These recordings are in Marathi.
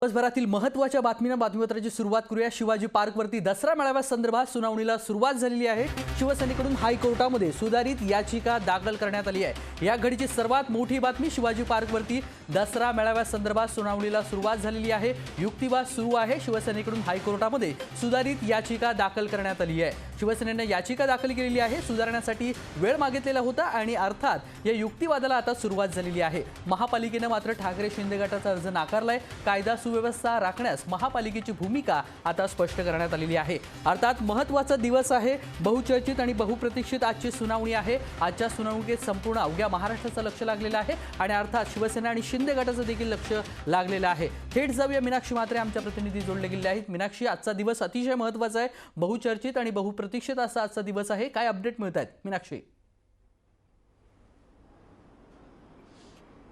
दिवसभरातील महत्त्वाच्या बातमीपत्राची सुरुवात करूया। शिवाजी पार्कवरती दसरा मेळाव्यासंदर्भात सुनावणीला सुरुवात झालेली आहे। शिवसेनेकडून हायकोर्टामध्ये सुधारित याचिका दाखल करण्यात आली आहे। या घडीची सर्वात मोठी बातमी शिवाजी पार्कवरती दसरा मेळाव्यासंदर्भात सुनावणीला सुरुवात झालेली आहे। युक्तिवाद सुरू आहे। शिवसेनेकडून हायकोर्टामध्ये सुधारित याचिका दाखल करण्यात आली आहे। शिवसेनेने याचिका दाखल केलेली आहे। सुधारण्यासाठी वेळ मागितलेला होता आणि अर्थात या युक्तिवादाला आता सुरुवात झालेली आहे। महापालिकेने मात्र ठाकरे शिंदे गटाचा अर्ज नाकारलाय। कायदा सुव्यवस्था राखण्यास महापालिकेची भूमिका आता स्पष्ट करण्यात आलेली आहे। अर्थात महत्त्वाचा दिवस आहे। बहुचर्चित आणि बहुप्रतीक्षित आजची सुनावणी आहे। आजच्या सुनावणीत संपूर्ण अवघ्या महाराष्ट्राचं लक्ष लागलेलं आहे आणि अर्थात शिवसेना आणि शिंदे गटाचं देखील लक्ष लागलेलं आहे। थेट जाऊया मीनाक्षी म्हात्रे आमच्या प्रतिनिधी जोडले गेले आहेत। मीनाक्षी, आजचा दिवस अतिशय महत्त्वाचा आहे। बहुचर्चित आणि बहुप्रतीक्षित असा आजचा दिवस आहे। काय अपडेट मिळत आहेत मीनाक्षी?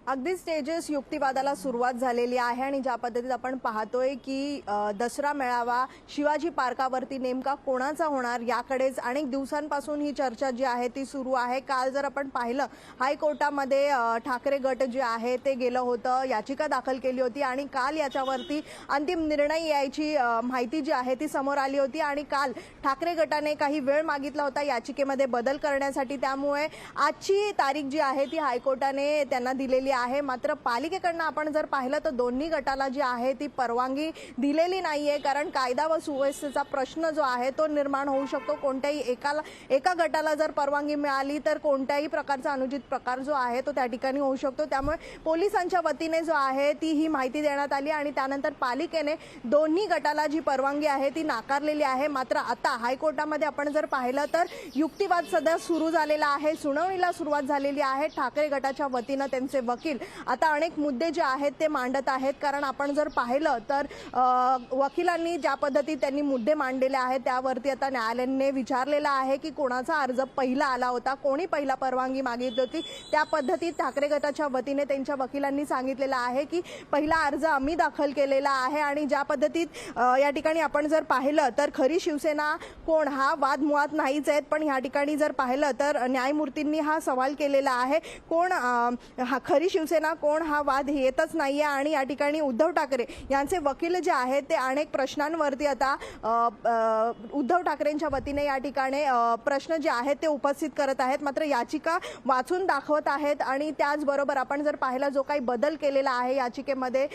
अगदी स्टेजेस युक्तिवादाला सुरुवात झालेली आहे आणि ज्या पद्धतीत आपण पाहतोय की दसरा मेळावा शिवाजी पार्कावरती नेमका कोणाचा होणार याकडेच अनेक दिवसांपासून ही चर्चा जी आहे ती सुरू आहे। काल जर आपण पाहिलं हायकोर्टामध्ये ठाकरे गट जे आहे ते गेलं होतं, याचिका दाखल केली होती आणि काल याच्यावरती अंतिम निर्णय यायची माहिती जी आहे ती समोर आली होती आणि काल ठाकरे गटाने काही वेळ मागितला होता याचिकेमध्ये बदल करण्यासाठी। त्यामुळे आजची तारीख जी आहे ती हायकोर्टाने त्यांना दिलेली आहे। मात्र पालिकेकडनं आपण जर पाहिलं तर दोन्ही गटाला जी आहे ती परवानगी दिलेली नाहीये, कारण कायदा व सुव्यवस्थेचा प्रश्न जो आहे तो निर्माण होऊ शकतो। कोणत्याही एका गटाला जर परवानगी मिळाली तर कोणत्याही प्रकारचा अनुचित प्रकार जो आहे तो त्या ठिकाणी होऊ शकतो। त्यामुळे पोलिसांच्या वतीने जो आहे ती ही माहिती देण्यात आली आणि त्यानंतर पालिकेने दोन्ही गटाला जी परवानगी आहे ती नाकारलेली आहे। मात्र आता हायकोर्टामध्ये आपण जर पाहिलं तर युक्तिवाद सध्या सुरू झालेला आहे। सुनावणीला सुरुवात झालेली आहे। ठाकरे गटाच्या वतीने त्यांचे वकील आता अनेक मुद्दे जे आहेत ते मांडत आहेत, कारण आपण जर पाहिलं तर वकिलांनी ज्या पद्धतीत त्यांनी मुद्दे मांडलेले आहेत त्यावरती आता न्यायालयाने विचारलेला आहे की कोणाचा अर्ज पहिला आला होता, कोणी पहिला परवानगी मागितली होती। त्या पद्धतीत ठाकरे गटाच्या वतीने त्यांच्या वकिलांनी सांगितलेलं आहे की पहिला अर्ज आम्ही दाखल केलेला आहे आणि ज्या पद्धतीत या ठिकाणी आपण जर पाहिलं तर खरी शिवसेना कोण हा वाद मुळात नाहीच आहे, पण या ठिकाणी जर पाहिलं तर न्यायमूर्तींनी हा सवाल केलेला आहे कोण खरी शिवसेना कोण हा वाद येतच नाहीये आणि या ठिकाणी उद्धव ठाकरे यांचे वकील जे आहेत ते अनेक प्रश्नांवरती आता उद्धव ठाकरेंच्या वतीने या ठिकाणी प्रश्न जे आहेत ते उपस्थित करत आहेत। मात्र याचिका वाचून दाखवत आहेत आणि त्याचबरोबर आपण जर पाहिला जो काही बदल केलेला आहे याचिकेमध्ये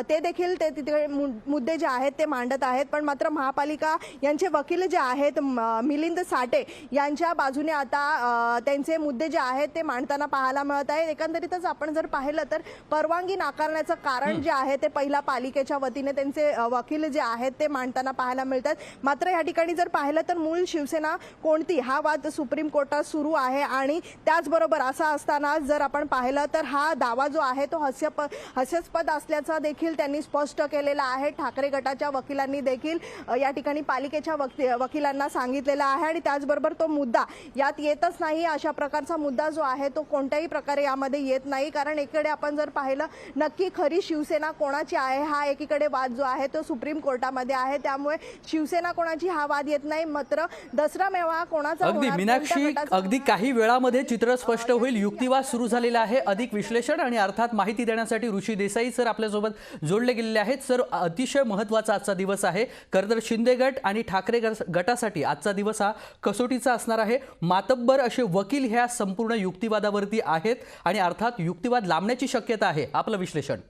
ते देखील ते तिथे मुद्दे जे आहेत ते मांडत आहेत। पण मात्र महापालिका यांचे वकील जे आहेत मिलिंद साठे यांच्या बाजूने आता त्यांचे मुद्दे जे आहेत ते मांडताना पाहायला मिळत आहेत। एकंदरीतच आपण जर पाहिलं तर परवानगी नाकारण्याचं कारण जे आहे ते पहिला पालिकेच्या वतीने त्यांचे वकील जे आहेत ते मांडताना पाहायला मिळतात। मात्र या ठिकाणी जर पाहिलं तर मूळ शिवसेना कोणती हा वाद सुप्रीम कोर्टात सुरू आहे आणि त्याचबरोबर असं असताना जर आपण पाहिलं तर हा दावा जो आहे तो हास्यास्पद असल्याचा देखील त्यांनी स्पष्ट केलेला आहे। ठाकरे गटाच्या वकिलांनी देखील या ठिकाणी पालिकेच्या वकिलांना सांगितलेला आहे आणि त्याचबरोबर तो मुद्दा यात येतच नाही, अशा प्रकारचा मुद्दा जो आहे तो कोणत्याही प्रकारे यामध्ये येत नाही। कारण एकीकडे आपण जर पाहिलं नक्की खरी शिवसेना कोणाची आहे हा एकीकडे वाद जो आहे तो सुप्रीम कोर्टामध्ये आहे, त्यामुळे शिवसेना कोणाची हा वाद येत नाही। मात्र दसरा मेळावा कोणाचा अगदी मीनाक्षी, अगदी काही वेळामध्ये चित्र स्पष्ट होईल। युक्तिवाद सुरू झालेला आहे। अधिक विश्लेषण आणि अर्थात माहिती देण्यासाठी ऋषी देसाई सर आपल्यासोबत जोडले गेलेले आहेत। सर, अतिशय महत्त्वाचा आजचा दिवस आहे। खरं शिंदे गट आणि ठाकरे गटासाठी आजचा दिवस हा कसोटीचा असणार आहे। मातब्बर असे वकील ह्या संपूर्ण युक्तिवादावरती आहेत आणि अर्थात युक्तिवाद लांबण्याची शक्यता आहे। आपलं विश्लेषण?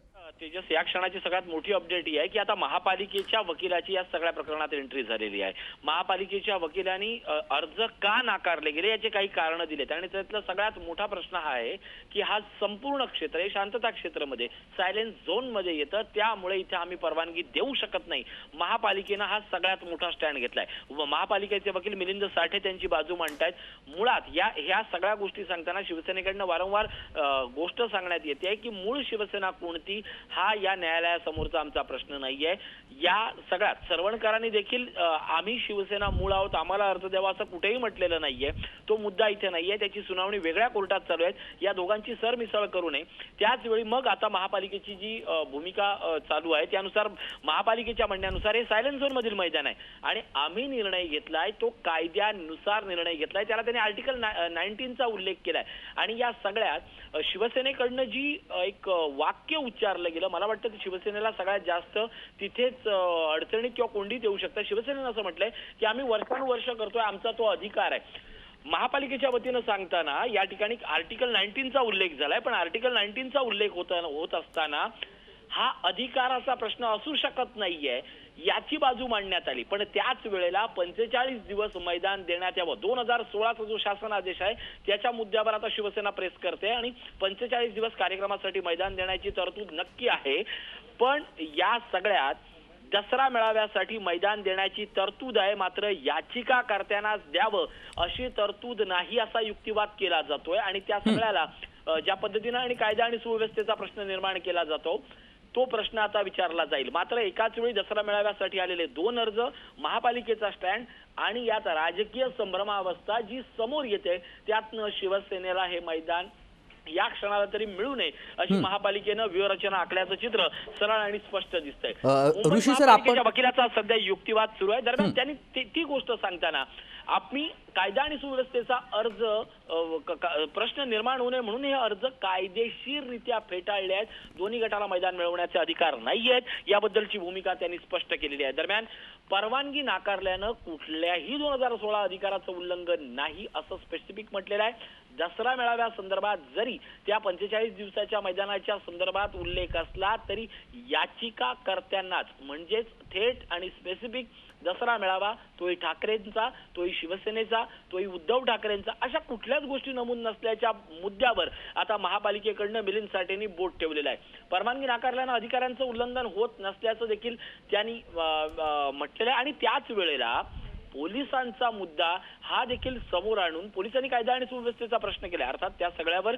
तेजस, या क्षणाची सगळ्यात मोठी अपडेट ही आहे की आता महापालिकेच्या वकिलाची या सगळ्या प्रकरणात एंट्री झालेली आहे। महापालिकेच्या वकिलांनी अर्ज का नाकारले गेले याचे काही कारण दिलेत आणि त्यातला सगळ्यात मोठा प्रश्न हा आहे की हा संपूर्ण क्षेत्र हे शांतता क्षेत्रामध्ये सायलेन्स झोन मध्ये येतं, त्यामुळे इथे आम्ही परवानगी देऊ शकत नाही। महापालिकेनं हा सगळ्यात मोठा स्टँड घेतलाय। महापालिकेचे वकील मिलिंद साठे त्यांची बाजू मांडतायत। मुळात ह्या सगळ्या गोष्टी सांगताना शिवसेनेकडनं वारंवार गोष्ट सांगण्यात येते की मूळ शिवसेना कोणती हा या न्यायालयासमोरचा आमचा प्रश्न नाहीये। या सगळ्यात सरवणकरांनी देखील आम्ही शिवसेना मूळ आहोत, आम्हाला अर्ज द्यावा असं कुठेही म्हटलेलं नाहीये। तो मुद्दा इथे नाहीये, त्याची सुनावणी वेगळ्या कोर्टात चालू आहे। या दोघांची सरमिसळ करू नये। त्याच वेळी मग आता महापालिकेची जी भूमिका चालू आहे त्यानुसार महापालिकेच्या म्हणण्यानुसार हे सायलेन्स झोन मधील मैदान आहे आणि आम्ही निर्णय घेतलाय तो कायद्यानुसार निर्णय घेतलाय, त्याला त्यांनी आर्टिकल 19 चा उल्लेख केलाय। आणि या सगळ्यात शिवसेनेकडनं जी एक वाक्य उच्चारलं केलं. मला वाटतं की शिवसेनेला सगळ्यात जास्त तिथेच अडचणीत किंवा कोंडीत येऊ शकतं. शिवसेनेनं असं म्हटलंय की आम्ही वर्षानुवर्ष करतोय, आमचा तो अधिकार आहे. महापालिकेच्या वतीनं सांगताना या ठिकाणी आर्टिकल 19चा उल्लेख झालाय, पण आर्टिकल 19चा उल्लेख होत असताना हा अधिकाराचा प्रश्न असू शकत नाहीये याची बाजू मांडण्यात आली. पण त्याच वेळेला 45 दिवस मैदान देण्यात यावं, 2016चा जो शासन आदेश आहे त्याच्या मुद्द्यावर आता शिवसेना प्रेस करते आणि 45 दिवस कार्यक्रमासाठी मैदान देण्याची तरतूद नक्की आहे. पण या सगळ्यात दसरा मेळाव्यासाठी मैदान देण्याची तरतूद आहे, मात्र याचिकाकर्त्यांनाच द्यावं अशी तरतूद नाही असा युक्तिवाद केला जातोय. आणि त्या सगळ्याला ज्या पद्धतीनं आणि कायदा आणि सुव्यवस्थेचा प्रश्न निर्माण केला जातो तो प्रश्न आता विचारला जाईल. मात्र एकाच वेळी दसरा मेळाव्यासाठी आलेले 2 अर्ज, महापालिकेचा स्टँड आणि यात राजकीय संभ्रमावस्था जी समोर येते त्यातनं शिवसेनेला हे मैदान या क्षणाला तरी मिळू नये अशी महापालिकेनं व्यूहरचना आखल्याचं चित्र सरळ आणि स्पष्ट दिसतंय. ऋषी सर, आपण वकिलाचा सध्या युक्तिवाद सुरू आहे. दरम्यान त्यांनी ती गोष्ट सांगताना आम्ही कायदा आणि सुव्यवस्थेचा अर्ज प्रश्न निर्माण होऊ नये म्हणून हे अर्ज कायदेशीररित्या फेटाळले आहेत. दोन्ही गटाला मैदान मिळवण्याचे अधिकार नाही आहेत याबद्दलची भूमिका त्यांनी स्पष्ट केलेली आहे. दरम्यान परवानगी नाकारल्यानं कुठल्याही 2016 अधिकाराचं उल्लंघन नाही असं स्पेसिफिक म्हटलेलं आहे. दसरा मेळाव्या संदर्भात जरी त्या 45 दिवसाच्या मैदानाच्या संदर्भात उल्लेख असला तरी याचिकाकर्त्यांनाच म्हणजेच थेट आणि स्पेसिफिक दसरा मेळावा तोही ठाकरेंचा, तोही शिवसेनेचा, तोही उद्धव ठाकरेंचा अशा कुठल्याच गोष्टी नमूद नसल्याच्या मुद्द्यावर आता महापालिकेकडनं मिलिंद साठेंनी बोट ठेवलेलं आहे. परवानगी नाकारल्यानं अधिकाऱ्यांचं उल्लंघन होत नसल्याचं देखील त्यांनी म्हटलेलं आहे. आणि त्याच वेळेला पोलिसांचा मुद्दा हा देखील समोर आणून पोलिसांनी कायदा आणि सुव्यवस्थेचा प्रश्न केला. अर्थात त्या सगळ्यावर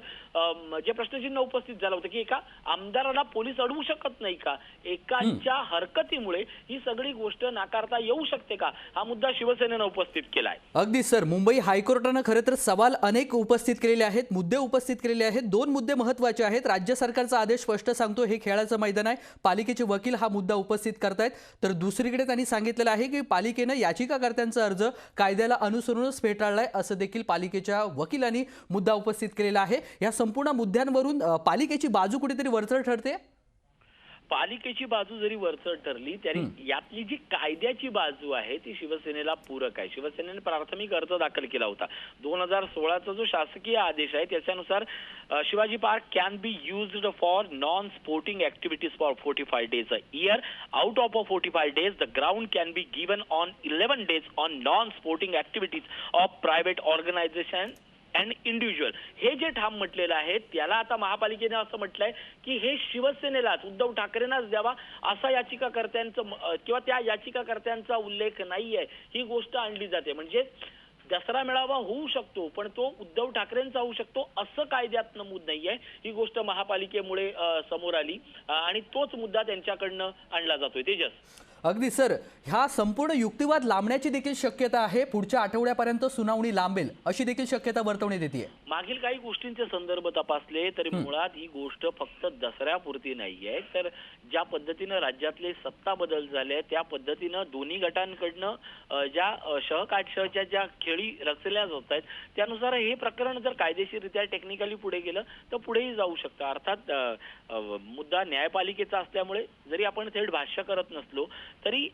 जे प्रश्नचिन्ह उपस्थित झालं होतं की एका आमदाराला पोलीस अडवू शकत नाही का, एकाच्या हरकतीमुळे ही सगळी गोष्ट नाकारता येऊ शकते का, हा मुद्दा शिवसेनेनं उपस्थित केलाय. अगदी सर, मुंबई हायकोर्टानं खरं तर सवाल अनेक उपस्थित केलेले आहेत, मुद्दे उपस्थित केलेले आहेत. 2 मुद्दे महत्त्वाचे आहेत. राज्य सरकारचा आदेश स्पष्ट सांगतो हे खेळाचं मैदान आहे, पालिकेचे वकील हा मुद्दा उपस्थित करतायत. तर दुसरीकडे त्यांनी सांगितलेलं आहे की पालिकेनं याचिकाकर्त्यांचा अर्ज कायद्याला अनुसरूनच फेटाळलाय असं देखील पालिकेच्या वकिलांनी मुद्दा उपस्थित केलेला आहे. या संपूर्ण मुद्द्यांवरून पालिकेची बाजू कुठेतरी वरचढ ठरते. पालिकेची बाजू जरी वरचढ ठरली तरी यातली जी कायद्याची बाजू आहे ती शिवसेनेला पूरक आहे. शिवसेनेने प्राथमिक अर्ज दाखल केला होता. 2016चा जो शासकीय आदेश आहे त्याच्यानुसार Shivaji park can be used for non sporting activities for 45 days a year. Out of 45 days, the ground can be given on 11 days on non-sporting activities of private organization and individual. हे जे ठाम म्हटलेलं आहे त्याला आता महापालिकेने असं म्हटलंय की हे शिवसेनेलाच, उद्धव ठाकरेंनाच द्यावा असा याचिकाकर्त्यांचं किंवा त्या याचिकाकर्त्यांचा उल्लेख नाहीये ही गोष्ट आणली जाते. म्हणजे दसरा मेळावा होऊ शकतो पण तो उद्धव ठाकरेंचा होऊ शकतो असं कायद्यात नमूद नाहीये. ही गोष्ट महापालिकेमुळे समोर आली आणि तोच मुद्दा त्यांच्याकडनं आणला जातोय. तेजस, अगदी सर, हा संपूर्ण युक्तिवाद लांबण्याची देखील शक्यता आहे. पुढच्या आठवड्यापर्यंत सुनावणी लांबेल अशी देखील शक्यता वर्तवण्यात येते. मागील काही गोष्टींचे संदर्भ तपासले तरी मुळात ही गोष्ट फक्त दसऱ्यापुरती नाहीये, तर ज्या पद्धतीनं राज्यातले सत्ता बदल झाले त्या पद्धतीनं दोन्ही गटांकडनं ज्या शहकाटशहच्या ज्या खेळी रचल्या जात आहेत त्यानुसार हे प्रकरण जर कायदेशीररित्या टेक्निकली पुढे गेलं तर पुढेही जाऊ शकतं. अर्थात मुद्दा न्यायपालिकेचा असल्यामुळे जरी आपण थेट भाष्य करत नसलो तरी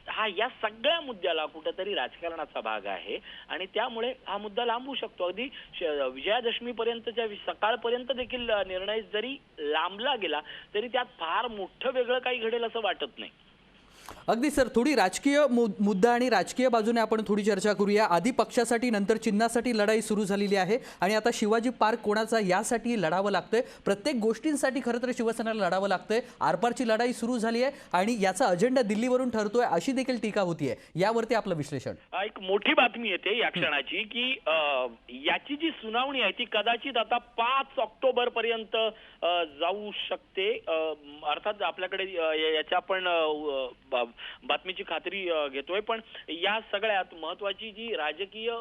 हा या सगळ्या मुद्द्याला कुठेतरी राजकारणाचा भाग आहे आणि त्यामुळे हा मुद्दा लांबू शकतो. अगदी विजयादशमीपर्यंतच्या सकाळपर्यंत देखील निर्णय जरी लांबला गेला तरी त्यात फार मोठं वेगळं काही घडेल असं वाटत नाही. अगदी सर, थोडी राजकीय मुद्दा आणि राजकीय बाजूने आपण थोडी चर्चा करूया. आधी पक्षासाठी नंतर चिन्हासाठी लढाई सुरू झालेली आहे आणि आता शिवाजी पार्क कोणाचा यासाठी लढावं लागतंय. प्रत्येक गोष्टींसाठी खरं तर शिवसेनेला लढावं लागतंय. आरपारची लढाई सुरू झाली आहे आणि याचा अजेंडा दिल्लीवरून ठरतोय अशी देखील टीका होतीये. यावरती आपलं विश्लेषण. एक मोठी बातमी येते या क्षणाची की याची जी सुनावणी आहे ती कदाचित आता 5 ऑक्टोबर पर्यंत जाऊ शकते. अर्थात आपल्याकडे याच्या आपण बातमीची खात्री घेतोय पण या सगळ्यात महत्वाची जी राजकीय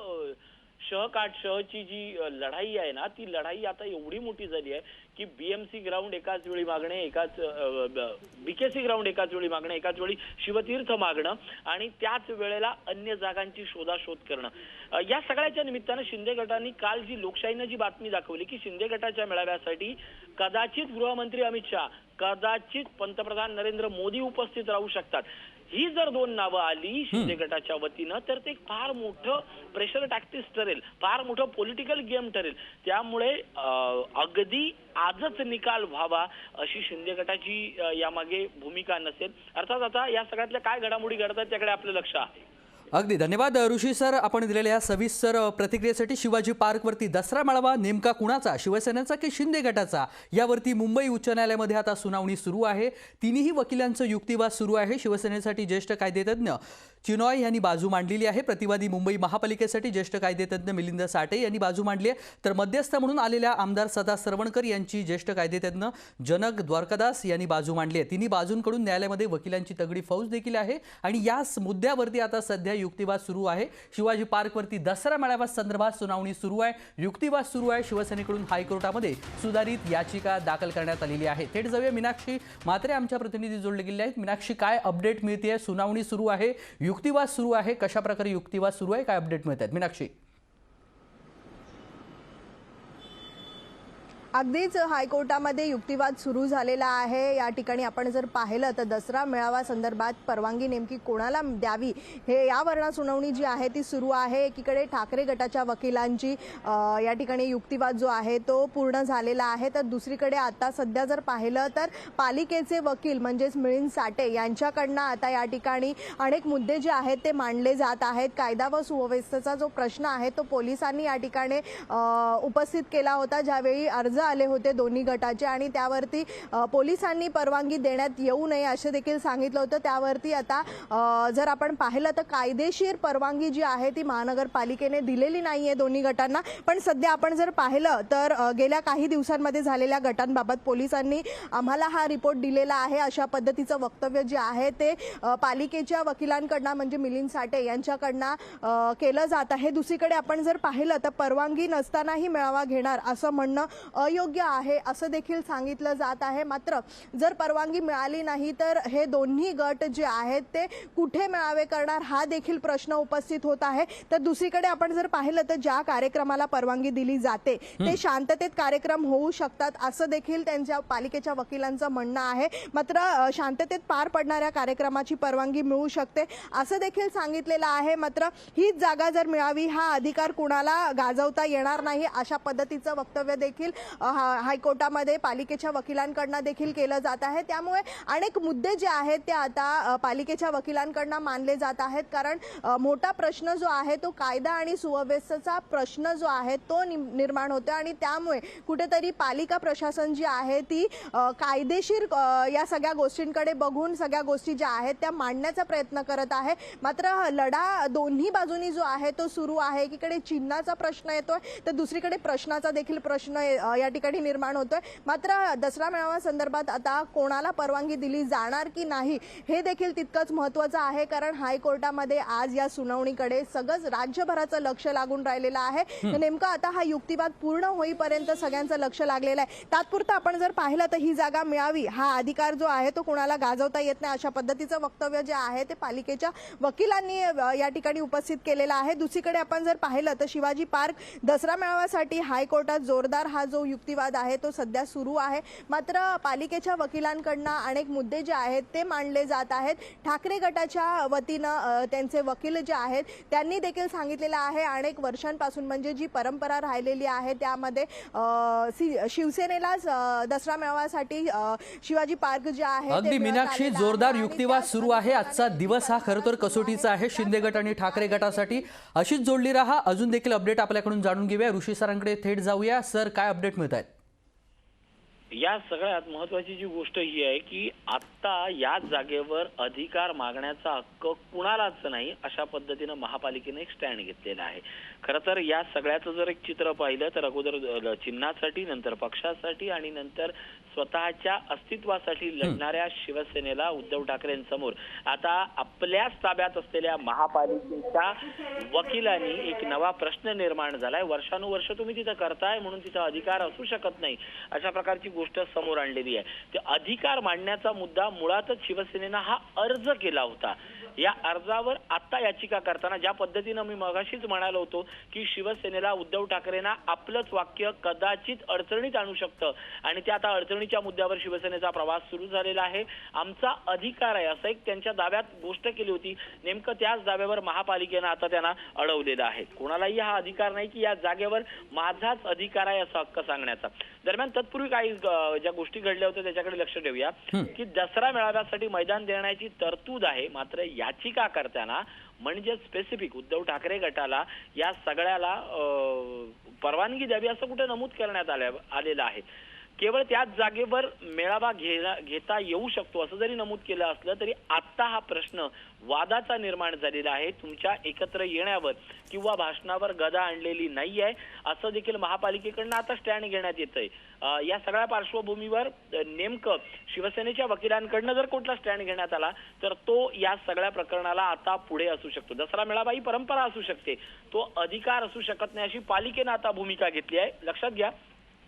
शहकाटशहची जी लढाई आहे ना ती लढाई आता एवढी मोठी झाली आहे की बीएमसी ग्राउंड एकाच वेळी मागणे, एकाच बीकेसी ग्राउंड एकाच वेळी मागणे, एकाच वेळी शिवतीर्थ मागणं आणि त्याच वेळेला अन्य जागांची शोधाशोध करणं. या सगळ्याच्या निमित्तानं शिंदे गटाने काल जी लोकशाहीनं जी बातमी दाखवली की शिंदे गटाच्या मेळाव्यासाठी कदाचित गृहमंत्री अमित शहा कदाचित पंतप्रधान नरेंद्र मोदी उपस्थित राहू शकतात. ही जर 2 नावं आली शिंदे गटाच्या वतीनं तर ते फार मोठं प्रेशर टॅक्टिक्स ठरेल, फार मोठं पॉलिटिकल गेम ठरेल. त्यामुळे अगदी आजच निकाल व्हावा अशी शिंदे गटाची यामागे भूमिका नसेल. अर्थात आता या सगळ्यातल्या काय घडामोडी घडतात त्याकडे आपलं लक्ष आहे. अगदी धन्यवाद ऋषी सर, आपण दिलेल्या सविस्तर प्रतिक्रियेसाठी. शिवाजी पार्कवरती दसरा मेळावा नेमका कुणाचा, शिवसेनेचा की शिंदे गटाचा, यावरती मुंबई उच्च न्यायालयामध्ये आता सुनावणी सुरू आहे. तिन्ही वकिलांचं युक्तिवाद सुरू आहे. शिवसेनेसाठी ज्येष्ठ कायदेतज्ञ चिनॉय यांनी बाजू मांडलेली आहे. प्रतिवादी मुंबई महापालिकेसाठी ज्येष्ठ कायदेतज्ञ मिलिंद साठे यांनी बाजू मांडली आहे. तर मध्यस्थ म्हणून आलेल्या आमदार सदा सरवणकर यांची ज्येष्ठ कायदेतज्ञ जनक द्वारकादास यांनी बाजू मांडली आहे. तिन्ही बाजूंकडून न्यायालयामध्ये वकिलांची तगडी फौज देखील आहे आणि याच मुद्द्यावरती आता सध्या युक्तिवाद सुरू आहे. शिवाजी पार्कवरती दसरा मेळावा संदर्भात सुनावणी सुरू आहे, युक्तिवाद सुरू आहे. शिवसेनेकडून हायकोर्टामध्ये सुधारित याचिका दाखल करण्यात आलेली आहे. थेट जाऊया, मीनाक्षी म्हात्रे आमच्या प्रतिनिधी जोडले गेले आहेत. मीनाक्षी, काय अपडेट मिळते? सुनावणी सुरू आहे, युक्तिवाद सुरू आहे, कशा प्रकारे युक्तिवाद सुरू आहे, काय अपडेट मिळत आहेत मीनाक्षी? अगदीच हायकोर्टामध्ये युक्तिवाद सुरू झालेला आहे. या ठिकाणी आपण जर पाहिलं तर दसरा मेळावा संदर्भात परवानगी नेमकी कोणाला द्यावी हे यावरनं सुनावणी जी आहे ती सुरू आहे. एकीकडे ठाकरे गटाच्या वकिलांची या ठिकाणी युक्तिवाद जो आहे तो पूर्ण झालेला आहे, तर दुसरीकडे आता सध्या जर पाहिलं तर पालिकेचे वकील म्हणजेच मिलिंद साठे यांच्याकडनं आता या ठिकाणी अनेक मुद्दे जे आहेत ते मांडले जात आहेत. कायदा व सुव्यवस्थेचा जो प्रश्न आहे तो पोलिसांनी या ठिकाणी उपस्थित केला होता ज्यावेळी अर्ज आले होते दोन्ही गटाचे आणि त्यावरती पोलिसांनी परवानगी देण्यात येऊ नये असे देखील सांगितलं होतं. त्यावरती आता जर आपण पाहिलं तर कायदेशीर परवानगी जी आहे ती महानगरपालिकेने दिलेली नाहीये दोन्ही गटांना. पण सध्या आपण जर पाहिलं तर गेल्या काही दिवसांमध्ये झालेल्या गटांबाबत पोलिसांनी आम्हाला हा रिपोर्ट दिलेला आहे अशा पद्धतीचं वक्तव्य जे आहे ते पालिकेच्या वकिलांकडनं म्हणजे मिलिंद साठे यांच्याकडनं केलं जात आहे. दुसरीकडे आपण जर पाहिलं तर परवानगी नसतानाही मेळावा घेणार असं म्हणणं अयोग्य आहे असं देखील सांगितलं जात आहे. मात्र जर परवानगी मिळाली नाही तर हे दोन्ही गट जे आहेत ते कुठे मेळावे करणार हा देखील प्रश्न उपस्थित होत आहे. तर दुसरीकडे आपण जर पाहिलं तर ज्या कार्यक्रमाला परवानगी दिली जाते ते शांततेत कार्यक्रम होऊ शकतात असं देखील त्यांच्या पालिकेच्या वकिलांचं म्हणणं आहे. मात्र शांततेत पार पडणाऱ्या कार्यक्रमाची परवानगी मिळू शकते असं देखील सांगितलेलं आहे. मात्र हीच जागा जर मिळावी हा अधिकार कुणाला गाजवता येणार नाही अशा पद्धतीचं वक्तव्य देखील हायकोर्टामध्ये पालिकेच्या वकिलांकडनं देखील केलं जात आहे. त्यामुळे अनेक मुद्दे जे आहेत ते आता पालिकेच्या वकिलांकडनं मानले जात आहेत. कारण मोठा प्रश्न जो आहे तो कायदा आणि सुव्यवस्थेचा प्रश्न जो आहे तो निर्माण होतो आणि त्यामुळे कुठेतरी पालिका प्रशासन जी आहे ती कायदेशीर या सगळ्या गोष्टींकडे बघून सगळ्या गोष्टी ज्या आहेत त्या मांडण्याचा प्रयत्न करत आहे. मात्र लढा दोन्ही बाजूनी जो आहे तो सुरू आहे. एकीकडे चिन्हाचा प्रश्न येतोय तर दुसरीकडे प्रश्नाचा देखील प्रश्न या ठिकाणी निर्माण होतोय. मात्र दसरा मेळावा संदर्भात आता कोणाला परवानगी दिली जाणार की नाही हे देखील तितकंच महत्त्वाचं आहे. कारण हायकोर्टामध्ये आज या सुनावणीकडे सगळंच राज्यभराचं लक्ष लागून राहिलेलं आहे. नेमका आता हा युक्तिवाद पूर्ण होईपर्यंत सगळ्यांचं लक्ष लागलेलं आहे. तात्पुरतं आपण जर पाहिलं तर ही जागा मिळावी हा अधिकार जो आहे तो कोणाला गाजवता येत नाही अशा पद्धतीचं वक्तव्य जे आहे ते पालिकेच्या वकिलांनी या ठिकाणी उपस्थित केलेलं आहे. दुसरीकडे आपण जर पाहिलं तर शिवाजी पार्क दसरा मेळाव्यासाठी हायकोर्टात जोरदार हा जो युक्तिवाद आहे तो सध्या सुरू आहे. मात्र पालिकेच्या वकिलांकडनं अनेक मुद्दे जे आहेत ते मांडले जात आहेत. ठाकरे गटाच्या वतीनं त्यांचे वकील जे आहेत त्यांनी देखील सांगितलेलं आहे अनेक वर्षांपासून म्हणजे जी परंपरा राहिलेली आहे त्यामध्ये शिवसेनेलाच दसरा मेळाव्यासाठी शिवाजी पार्क जे आहे. अगदी मीनाक्षी, जोरदार युक्तिवाद सुरू आहे. आजचा दिवस हा खरं तर कसोटीचा आहे शिंदे गट आणि ठाकरे गटासाठी. अशीच जोडली रहा. अजून देखील अपडेट आपल्याकडून जाणून घेऊया. ऋषी सरांकडे थेट जाऊया. सर, काय अपडेट मिळत आहेत? या सगळ्यात महत्वाची जी गोष्ट ही आहे की आता या जागेवर अधिकार मागण्याचा हक्क कुणालाच नाही अशा पद्धतीनं महापालिकेने एक स्टँड घेतलेला आहे. खरं तर या सगळ्याचं जर एक चित्र पाहिलं तर अगोदर चिन्हासाठी, नंतर पक्षासाठी आणि नंतर स्वतःच्या अस्तित्वासाठी लढणाऱ्या शिवसेनेला उद्धव ठाकरेंसमोर आता आपल्याच ताब्यात असलेल्या महापालिकेच्या वकिलांनी एक नवा प्रश्न निर्माण झालाय. वर्षानुवर्ष तुम्ही तिथं करताय म्हणून तिथं अधिकार असू शकत नाही अशा प्रकारची गोष्ट समोर आणलेली आहे. ते अधिकार मांडण्याचा मुद्दा मुळातच शिवसेनेनं हा अर्ज केला होता. या अर्जावर आता याचिका करताना ज्या पद्धतीनं मी मगाशीच म्हणालो होतो की शिवसेनेला उद्धव ठाकरेंना आपलंच वाक्य कदाचित अडचणीत आणू शकतं आणि ते आता अडचणीच्या मुद्द्यावर शिवसेनेचा प्रवास सुरू झालेला आहे. आमचा अधिकार आहे असं एक त्यांच्या दाव्यात गोष्ट केली होती. नेमकं त्याच दाव्यावर महापालिकेनं आता त्यांना अडवलेलं आहे. कोणालाही हा अधिकार नाही की या जागेवर माझाच अधिकार आहे असा हक्क सांगण्याचा. दरम्यान तत्पूर्वी काही ज्या गोष्टी घडल्या होत्या त्याच्याकडे लक्ष ठेवूया की दसरा मेळाव्यासाठी मैदान देण्याची तरतूद आहे. मात्र याचिका करताना म्हणजे स्पेसिफिक उद्धव ठाकरे गटाला या सगळ्याला परवानगी द्यावी असं कुठे नमूद करण्यात आलेलं आहे. केवळ त्याच जागेवर मेळावा घेता येऊ शकतो असं जरी नमूद केलं असलं तरी आता हा प्रश्न वादाचा निर्माण झालेला आहे. तुमच्या एकत्र येण्यावर किंवा भाषणावर गदा आणलेली नाहीये असं देखील महापालिकेकडनं आता स्टँड घेण्यात येतंय. या सगळ्या पार्श्वभूमीवर नेमकं शिवसेनेच्या वकिलांकडनं जर कुठला स्टँड घेण्यात आला तर तो या सगळ्या प्रकरणाला आता पुढे असू शकतो. दसरा मेळावा ही परंपरा असू शकते, तो अधिकार असू शकत नाही अशी पालिकेनं आता भूमिका घेतली आहे. लक्षात घ्या,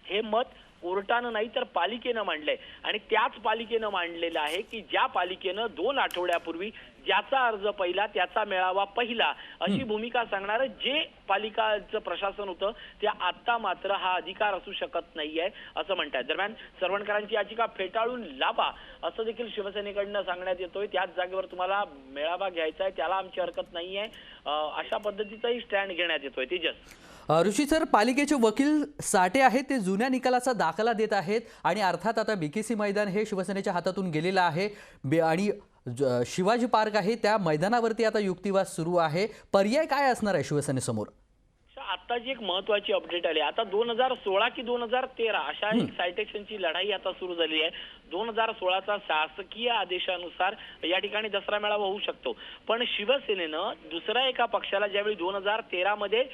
हे मत कोर्टानं नाही तर पालिकेनं मांडलंय आणि त्याच पालिकेनं मांडलेलं आहे की ज्या पालिकेनं 2 आठवड्यापूर्वी ज्याचा अर्ज पहिला त्याचा मेळावा पहिला अशी भूमिका सांगणारं जे पालिकाचं प्रशासन होतं ते आता मात्र हा अधिकार असू शकत नाहीये असं म्हणतात. दरम्यान सरवणकरांची याचिका फेटाळून लावा असं देखील शिवसेनेकडनं सांगण्यात येतोय. त्याच जागेवर तुम्हाला मेळावा घ्यायचा आहे त्याला आमची हरकत नाहीये अशा पद्धतीचाही स्टँड घेण्यात येतोय. तेजस ऋषी सर, पालिकेचे वकील साठे आहेत ते जुन्या निकालाचा दाखला देत आहेत आणि अर्थात आता बीकेसी मैदान हे शिवसेनेच्या हातातून गेलेलं आहे आणि शिवाजी पार्क आहे त्या मैदानावरती आता युक्तिवाद सुरू आहे. पर्याय काय असणार आहे शिवसेनेसमोर? आताची एक महत्वाची अपडेट आली. आता 2016 की 2013 अशा एक सायटेक्शनची लढाई आता सुरू झाली आहे. 2016चा शासकीय आदेशानुसार या ठिकाणी दसरा मेळावा होऊ शकतो, पण शिवसेनेनं दुसऱ्या एका पक्षाला ज्यावेळी 2013 मध्ये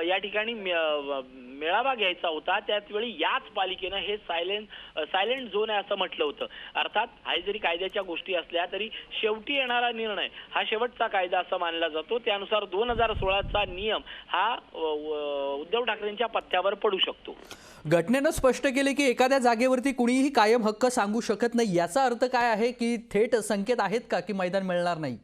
या ठिकाणी मेळावा घ्यायचा होता त्याचवेळी याच पालिकेनं हे सायलेंट झोन आहे असं म्हटलं होतं. अर्थात हा जरी कायद्याच्या गोष्टी असल्या तरी शेवटी येणारा निर्णय हा शेवटचा कायदा असा मानला जातो. त्यानुसार 2016चा नियम हा उद्धव ठाकरेंच्या पत्त्यावर पडू शकतो. घटनेनं स्पष्ट केले की एखाद्या जागेवरती कुणीही कायम हक्क सांगू शकत नाही. याचा अर्थ काय आहे की थेट संकेत आहेत का की मैदान मिळणार नाही?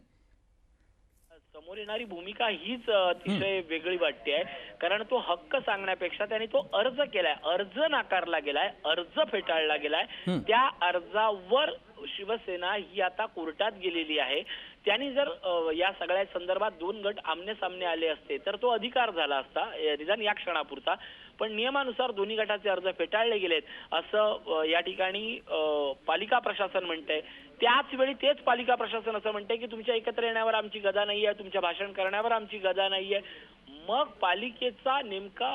समोर येणारी भूमिका हीच अतिशय वेगळी वाटते आहे, कारण तो हक्क सांगण्यापेक्षा त्याने तो अर्ज केलाय, अर्ज नाकारला गेलाय, अर्ज फेटाळला गेलाय. त्या अर्जावर शिवसेना ही आता कोर्टात गेलेली आहे. त्यांनी जर या सगळ्या संदर्भात 2 गट आमने सामने आले असते तर तो अधिकार झाला असता निदान या क्षणापुरता, पण नियमानुसार दोन्ही गटाचे अर्ज फेटाळले गेलेत असं या ठिकाणी पालिका प्रशासन म्हणतंय. त्याच वेळी तेच पालिका प्रशासन असं म्हणतंय की तुमच्या एकत्र येण्यावर आमची गदा नाहीये, तुमच्या भाषण करण्यावर आमची गदा नाहीये. मग पालिकेचा नेमका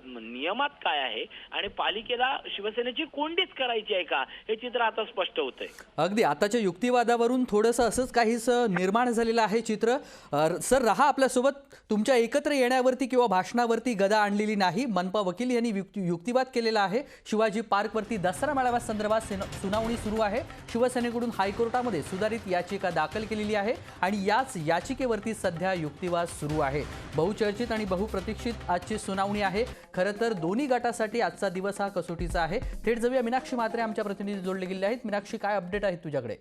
नियमात काय आहे आणि पालिकेला शिवसेनेची कोंडीच करायची आहे का हे चित्र आता स्पष्ट होतंय. अगदी आताच्या युक्तिवादावरून थोडंसं असंच काहीसं निर्माण झालेलं आहे चित्र. सर रहा आपल्यासोबत. तुमच्या एकत्र येण्यावरती किंवा भाषणावरती गदा आणलेली नाही. मनपा वकील यांनी युक्तिवाद केलेला आहे. शिवाजी पार्कवरती दसरा मेळाव्या संदर्भात सुनावणी सुरू आहे. शिवसेनेकडून हायकोर्टामध्ये सुधारित याचिका दाखल केलेली आहे आणि याच याचिकेवरती सध्या युक्तिवाद सुरू आहे. बहुचर्चित आणि बहुप्रतीक्षित आजची सुनावणी आहे. खरं तर दोन्ही गटासाठी आजचा दिवस हा कसोटीचा आहे. थेट जाऊया मीनाक्षी म्हात्रे आमच्या प्रतिनिधी जोडले गेले आहेत. मीनाक्षी, काय अपडेट आहेत तुझ्याकडे?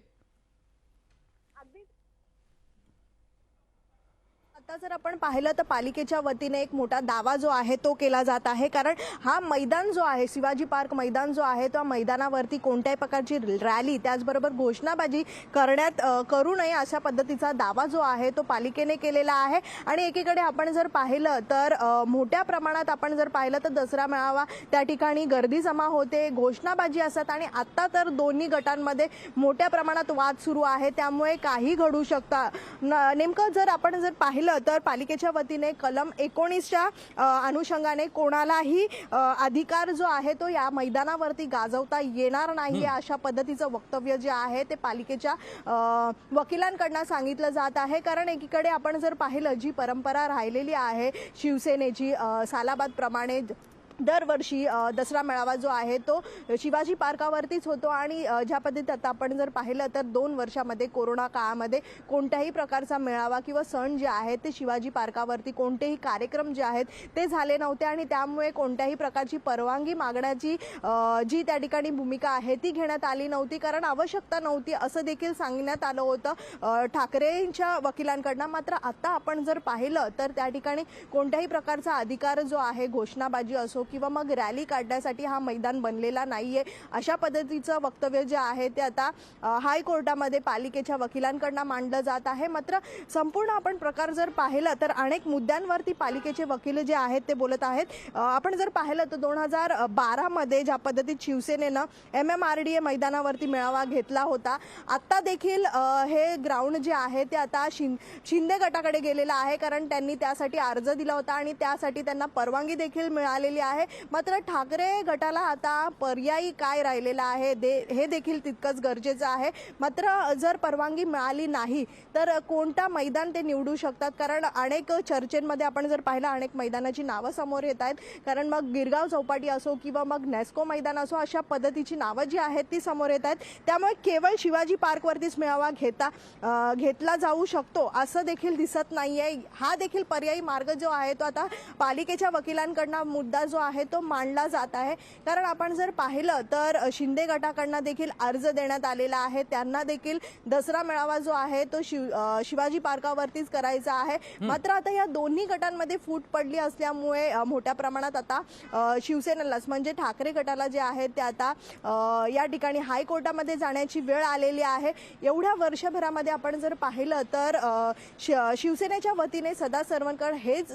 आता जर आपण पाहिलं तर पालिकेच्या वतीने एक मोठा दावा जो आहे तो केला जात आहे, कारण हा मैदान जो आहे शिवाजी पार्क मैदान जो आहे त्या मैदानावरती कोणत्याही प्रकारची रॅली त्याचबरोबर घोषणाबाजी करू नये अशा पद्धतीचा दावा जो आहे तो पालिकेने केलेला आहे. आणि एकीकडे आपण जर पाहिलं तर मोठ्या प्रमाणात आपण जर पाहिलं तर दसरा मेळावा त्या ठिकाणी गर्दी जमा होते, घोषणाबाजी असतात आणि आता तर दोन्ही गटांमध्ये मोठ्या प्रमाणात वाद सुरू आहे. त्यामुळे काही घडू शकतं. नेमकं जर आपण जर पाहिलं तर पालिकेच्या वतीने कलम 19च्या अनुषंगाने कोणालाही अधिकार जो आहे तो या मैदानावरती गाजवता येणार नाही अशा पद्धतीचं वक्तव्य जे आहे ते पालिकेच्या वकिलांकडून सांगितलं जात आहे. कारण एकीकडे आपण जर पाहिलं जी परंपरा राहिलेली आहे शिवसेनेची सालाबाद प्रमाणे दरवर्षी दसरा मेळावा जो आहे तो शिवाजी पार्कावरतीच होतो आणि ज्या पद्धतीत आता आपण जर पाहिलं तर 2 वर्षामध्ये कोरोना काळामध्ये कोणत्याही प्रकारचा मेळावा किंवा सण जे आहेत ते शिवाजी पार्कावरती कोणतेही कार्यक्रम जे आहेत ते झाले नव्हते आणि त्यामुळे कोणत्याही प्रकारची परवानगी मागण्याची जी त्या ठिकाणी भूमिका आहे ती घेण्यात आली नव्हती, कारण आवश्यकता नव्हती असं देखील सांगण्यात आलं होतं ठाकरेंच्या वकिलांकडनं. मात्र आता आपण जर पाहिलं तर त्या ठिकाणी कोणत्याही प्रकारचा अधिकार जो आहे घोषणाबाजी असो किंवा मग रॅली काढण्यासाठी हा मैदान बनलेला नाहीये अशा पद्धतीचं वक्तव्य जे आहे ते आता हायकोर्टामध्ये पालिकेच्या वकिलांकडनं मांडलं जात आहे. मात्र संपूर्ण आपण प्रकार जर पाहिलं तर अनेक मुद्द्यांवरती पालिकेचे वकील जे आहेत ते बोलत आहेत. आपण जर पाहिलं तर 2012 मध्ये ज्या पद्धतीत शिवसेनेनं MMRDA मैदानावरती मेळावा घेतला होता, आता देखील हे ग्राउंड जे आहे ते आता शिंदे गटाकडे गेलेलं आहे, कारण त्यांनी त्यासाठी अर्ज दिला होता आणि त्यासाठी त्यांना परवानगी देखील मिळालेली आहे. मात्र ठाकरे गटाला आता पर्यायी काय राहिलेला आहे हे देखील तितकंच गरजेचं आहे. मात्र जर परवानगी मिळाली नाही तर कोणता मैदान ते निवडू शकतात, कारण अनेक चर्चेमध्ये आपण जर पाहिलं अनेक मैदानाची नावं समोर येत आहेत, कारण मग गिरगाव चौपाटी असो किंवा मग नेस्को मैदान असो अशा पद्धतीची नावं जी आहेत ती समोर येत आहेत. त्यामुळे केवळ शिवाजी पार्कवरतीच मेळावा घेतला जाऊ शकतो असं देखील दिसत नाहीये. हा देखील पर्यायी मार्ग जो आहे तो आता पालिकेच्या वकिलांकडनं मुद्दा जो आहे तो मांडला जात आहे. कारण आपण जर पाहिलं तर शिंदे गटाकडनं देखील अर्ज देण्यात आलेला आहे, त्यांना देखील दसरा मेळावा जो आहे तो शिवाजी पार्कावरतीच करायचा आहे. मात्र आता या दोन्ही गटांमध्ये फूट पडली असल्यामुळे मोठ्या प्रमाणात आता शिवसेनेलाच म्हणजे ठाकरे गटाला जे आहे ते आता या ठिकाणी हायकोर्टामध्ये जाण्याची वेळ आलेली आहे. एवढ्या वर्षभरामध्ये आपण जर पाहिलं तर शिवसेनेच्या वतीने सदा सरवणकर हेच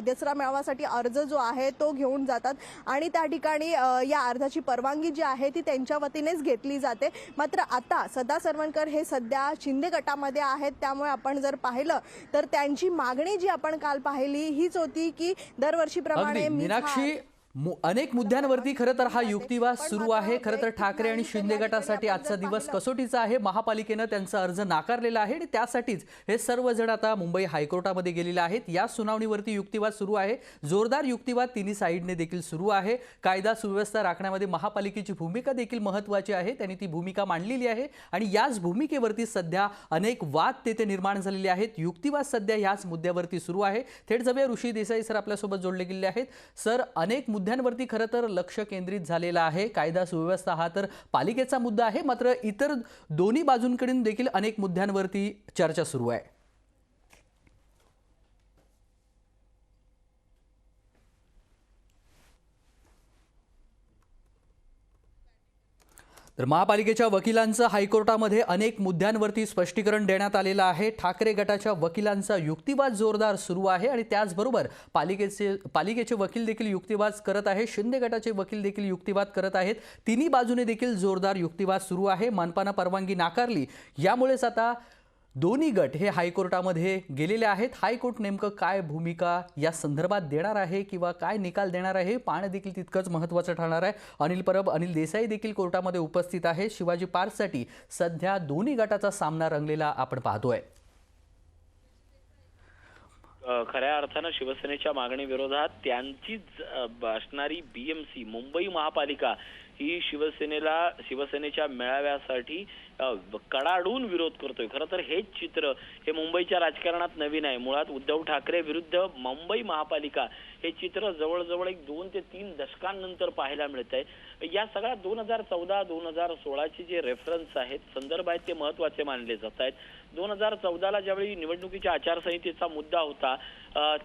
दसरा मेळाव्यासाठी अर्ज जो आहे तो घेऊन जातात आणि त्या ठिकाणी या अर्जाची परवानगी जी आहे ती त्यांच्या वतीनेच घेतली जाते. मात्र आता सदा सरवणकर हे सध्या शिंदे गटामध्ये आहेत, त्यामुळे आपण जर पाहिलं तर त्यांची मागणी जी आपण काल पाहिली हीच होती की दरवर्षीप्रमाणे मीनाक्षी अनेक मुद्द्यांवरती खरं तर हा युक्तिवाद सुरू आहे. खरं तर ठाकरे आणि शिंदे गटासाठी आजचा दिवस कसोटीचा आहे. महापालिकेनं त्यांचा अर्ज नाकारलेला आहे आणि त्यासाठीच हे सर्वजण आता मुंबई हायकोर्टामध्ये गेलेले आहेत. या सुनावणीवरती युक्तिवाद सुरू आहे. जोरदार युक्तिवाद तिन्ही साईडने देखील सुरू आहे. कायदा सुव्यवस्था राखण्यामध्ये महापालिकेची भूमिका देखील महत्त्वाची आहे. त्यांनी ती भूमिका मांडलेली आहे आणि याच भूमिकेवरती सध्या अनेक वाद तेथे निर्माण झालेले आहेत. युक्तिवाद सध्या याच मुद्द्यावरती सुरू आहे. थेट जाऊया, ऋषी देसाई सर आपल्यासोबत जोडले गेले आहेत. सर, अनेक मुद्द्यांवरती खरं तर लक्ष केंद्रित झालेलं आहे. कायदा सुव्यवस्था हा तर पालिकेचा मुद्दा आहे, मात्र इतर दोन्ही बाजूंकडून देखील अनेक मुद्द्यांवरती चर्चा सुरू आहे. तर महापालिकेच्या वकिलांचं हायकोर्टामध्ये अनेक मुद्द्यांवरती स्पष्टीकरण देण्यात आलेलं आहे. ठाकरे गटाच्या वकिलांचा युक्तिवाद जोरदार सुरू आहे आणि त्याचबरोबर पालिकेचे वकील देखील युक्तिवाद करत आहे. शिंदे गटाचे वकील देखील युक्तिवाद करत आहेत. तिन्ही बाजूने देखील जोरदार युक्तिवाद सुरू आहे. मनपानं परवानगी नाकारली, यामुळेच आता दोन्ही गट हे हायकोर्टामध्ये गेलेले आहेत. हायकोर्ट नेमकं काय भूमिका या संदर्भात देणार आहे किंवा काय निकाल देणार आहे पाहणं देखील तितकंच महत्त्वाचं ठरणार आहे. अनिल परब, अनिल देसाई देखील कोर्टामध्ये उपस्थित आहे. शिवाजी पार्कसाठी सध्या दोन्ही गटाचा सामना रंगलेला आपण पाहतोय. खऱ्या अर्थानं शिवसेनेच्या मागणी विरोधात त्यांचीच असणारी BMC मुंबई महापालिका ही शिवसेनेच्या मेळाव्यासाठी कडाडून विरोध करतोय. खरं तर हेच चित्र हे मुंबईच्या राजकारणात नवीन आहे. मुळात उद्धव ठाकरे विरुद्ध मुंबई महापालिका हे चित्र जवळजवळ 2 ते 3 दशकांनंतर पाहायला मिळत आहे. या सगळ्या 2014-2016चे जे रेफरन्स आहेत, संदर्भ आहेत, ते महत्त्वाचे मानले जात आहेत. 2014ला ज्यावेळी निवडणुकीच्या आचारसंहितेचा मुद्दा होता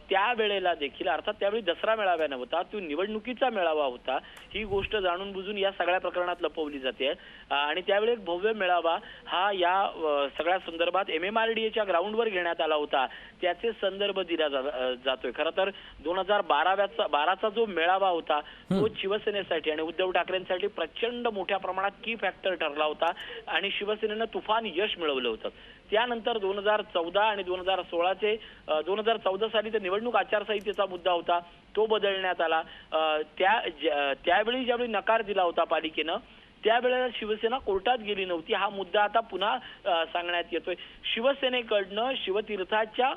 त्यावेळेला देखील, अर्थात त्यावेळी दसरा मेळावा नव्हता, तो निवडणुकीचा मेळावा होता. ही गोष्ट जाणून बुजून या सगळ्या प्रकरणात लपवली जाते आणि त्यावेळी एक भव्य मेळावा हा या सगळ्या संदर्भात MMRDAच्या ग्राउंडवर घेण्यात आला होता. त्याचे संदर्भ दिला जातोय. खरं तर 2012चा जो मेळावा होता तो शिवसेनेसाठी आणि उद्धव ठाकरेंसाठी प्रचंड मोठ्या प्रमाणात की फॅक्टर ठरला होता आणि शिवसेनेनं तुफान यश मिळवलं होतं. त्यानंतर 2014 आणि 2016चे 2014 साली तर निवडणूक आचारसंहितेचा मुद्दा होता, तो बदलण्यात आला. त्यावेळी ज्यावेळी नकार दिला होता पालिकेनं त्यावेळेला शिवसेना कोर्टात गेली नव्हती. हा मुद्दा आता पुन्हा सांगण्यात येतोय. शिवसेनेकडनं शिवतीर्थाच्या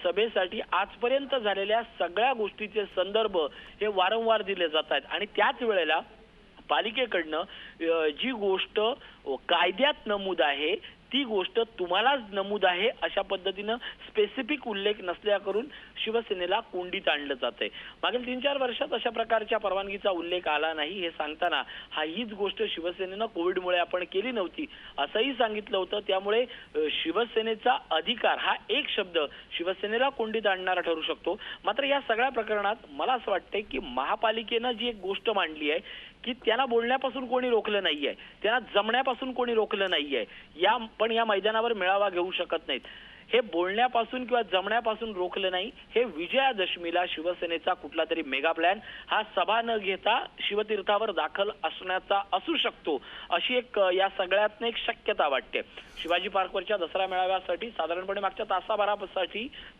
सभेसाठी आजपर्यंत झालेल्या सगळ्या गोष्टीचे संदर्भ हे वारंवार दिले जात आहेत आणि त्याच वेळेला पालिकेकडनं जी गोष्ट कायद्यात नमूद आहे ती गोष्ट तुम्हालाच नमूद आहे अशा पद्धतीनं स्पेसिफिक उल्लेख नसल्याकरून शिवसेनेला कोंडीत आणलं जातंय. मागील 3-4 वर्षात अशा प्रकारच्या परवानगीचा उल्लेख आला नाही हे सांगताना हीच गोष्ट शिवसेनेनं कोविडमुळे आपण केली नव्हती असंही सांगितलं होतं. त्यामुळे शिवसेनेचा अधिकार हा एक शब्द शिवसेनेला कोंडीत आणणारा ठरू शकतो. मात्र या सगळ्या प्रकरणात मला असं वाटतंय की महापालिकेनं जी एक गोष्ट मांडली आहे की त्यांना बोलण्यापासून कोणी रोखलं नाहीये, त्यांना जमण्यापासून कोणी रोखलं नाहीये. पण या मैदानावर मेळावा घेऊ शकत नाहीत. हे बोलण्यापासून किंवा जमण्यापासून रोखलं नाही. हे विजयादशमीला शिवसेनेचा कुठला तरी मेगा प्लॅन हा सभा न घेता शिवतीर्थावर दाखल असण्याचा असू शकतो अशी एक या सगळ्यातनं एक शक्यता वाटते. शिवाजी पार्कवरच्या दसरा मेळाव्यासाठी साधारणपणे मागच्या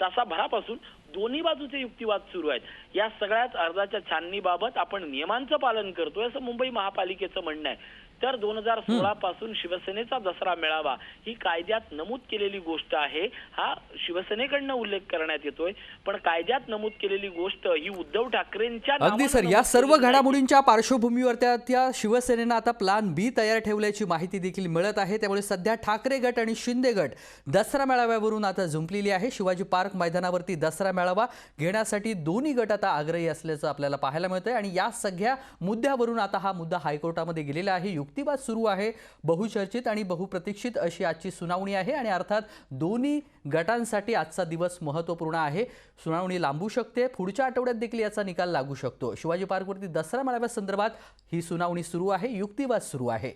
तासाभरापासून दोन्ही बाजूचे युक्तिवाद सुरू आहेत. या सगळ्यात अर्जाच्या छाननीबाबत आपण नियमांचं पालन करतोय असं मुंबई महापालिकेचं म्हणणं आहे. तर 2016 पासून शिवसेनेचा दसरा मेळावा ही कायद्यात नमूद केलेली गोष्ट आहे. हा शिवसेनेकडनं उल्लेख करण्यात येतोय पण कायद्यात नमूद केलेली गोष्ट ही उद्धव ठाकरेंच्या अगदी सर, या सर्व घडामोडींच्या पार्श्वभूमीवर त्या शिवसेनेनं आता प्लान बी तयार ठेवल्याची माहिती देखील मिळत आहे. त्यामुळे सध्या ठाकरे गट आणि शिंदे गट दसरा मेळाव्यावरून आता जुंपलेली आहे. शिवाजी पार्क मैदानावरती दसरा मेळावा घेण्यासाठी दोन्ही गट आता आग्रही असल्याचं आपल्याला पाहायला मिळतंय आणि या सगळ्या मुद्द्यावरून आता हा मुद्दा हायकोर्टामध्ये गेलेला आहे. युक्तिवाद सुरू आहे. बहुचर्चित आणि बहुप्रतीक्षित अशी आजची सुनावणी आहे आणि अर्थात दोन्ही गटांसाठी आजचा दिवस महत्त्वपूर्ण आहे. सुनावणी लांबू शकते. पुढच्या आठवड्यात देखील याचा निकाल लागू शकतो. शिवाजी पार्कवरती दसरा मेळाव्यासंदर्भात ही सुनावणी सुरू आहे. युक्तिवाद सुरू आहे.